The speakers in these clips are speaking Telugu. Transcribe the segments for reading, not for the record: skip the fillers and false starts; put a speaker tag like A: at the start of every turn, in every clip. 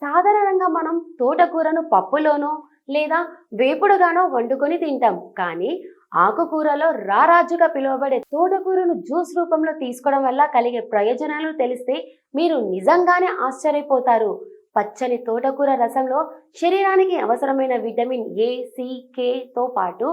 A: సాధారణంగా మనం తోటకూరను పప్పులోనో లేదా వేపుడుగానో వండుకొని తింటాం. కానీ ఆకుకూరలో రారాజుగా పిలువబడే తోటకూరను జ్యూస్ రూపంలో తీసుకోవడం వల్ల కలిగే ప్రయోజనాలు తెలిస్తే మీరు నిజంగానే ఆశ్చర్యపోతారు. పచ్చని తోటకూర రసంలో శరీరానికి అవసరమైన విటమిన్ ఏ, సి, కేతో పాటు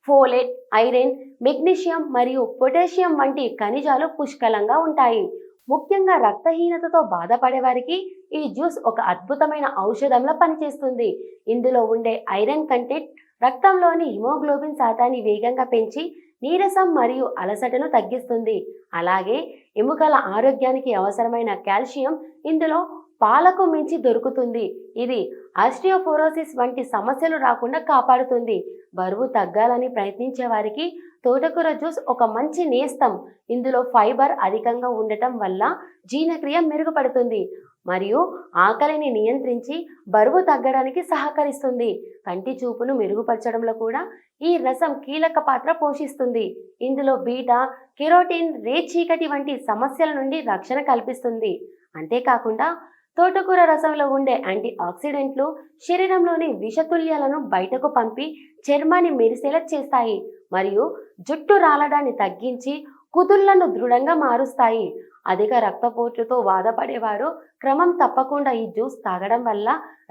A: ఫోలేట్, ఐరన్, మెగ్నీషియం మరియు పొటాషియం వంటి ఖనిజాలు పుష్కలంగా ఉంటాయి. ముఖ్యంగా రక్తహీనతతో బాధపడే వారికి ఈ జ్యూస్ ఒక అద్భుతమైన ఔషధంలా పనిచేస్తుంది. ఇందులో ఉండే ఐరన్ కంటెంట్ రక్తంలోని హిమోగ్లోబిన్ శాతాన్ని వేగంగా పెంచి నీరసం మరియు అలసటను తగ్గిస్తుంది. అలాగే ఎముకల ఆరోగ్యానికి అవసరమైన కాల్షియం ఇందులో పాలకు మించి దొరుకుతుంది. ఇది ఆస్టియోపోరోసిస్ వంటి సమస్యలు రాకుండా కాపాడుతుంది. బరువు తగ్గాలని ప్రయత్నించే వారికి తోటకూర జ్యూస్ ఒక మంచి నేస్తం. ఇందులో ఫైబర్ అధికంగా ఉండటం వల్ల జీర్ణక్రియ మెరుగుపడుతుంది మరియు ఆకలిని నియంత్రించి బరువు తగ్గడానికి సహకరిస్తుంది. కంటి చూపును మెరుగుపరచడంలో కూడా ఈ రసం కీలక పాత్ర పోషిస్తుంది. ఇందులో బీటా కెరోటిన్, రేచీకటి వంటి సమస్యల నుండి రక్షణ కల్పిస్తుంది. అంతేకాకుండా తోటకూర రసంలో ఉండే యాంటీ ఆక్సిడెంట్లు శరీరంలోని విషతుల్యాలను బయటకు పంపి చర్మాన్ని మెరిసేలా చేస్తాయి మరియు జుట్టు రాలడాన్ని తగ్గించి కుదుళ్లను దృఢంగా మారుస్తాయి. అధిక రక్తపోటుతో బాధపడేవారు క్రమం తప్పకుండా ఈ జ్యూస్ తాగడం వల్ల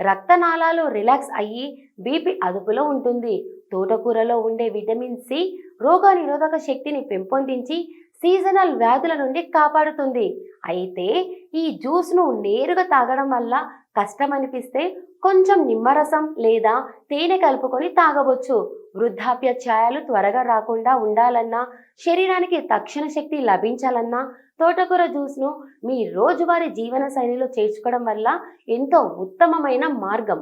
A: రక్తనాళాలు రిలాక్స్ అయ్యి బీపీ అదుపులో ఉంటుంది. తోటకూరలో ఉండే విటమిన్ సి రోగ నిరోధక శక్తిని పెంపొందించి సీజనల్ వ్యాధుల నుండి కాపాడుతుంది. అయితే ఈ జ్యూస్ను నేరుగా తాగడం వల్ల కష్టం అనిపిస్తే కొంచెం నిమ్మరసం లేదా తేనె కలుపుకొని తాగవచ్చు. వృద్ధాప్య ఛాయలు త్వరగా రాకుండా ఉండాలన్నా, శరీరానికి తక్షణ శక్తి లభించాలన్నా తోటకూర జ్యూస్ను మీ రోజువారీ జీవన శైలిలో చేర్చుకోవడం వల్ల ఎంతో ఉత్తమమైన మార్గం.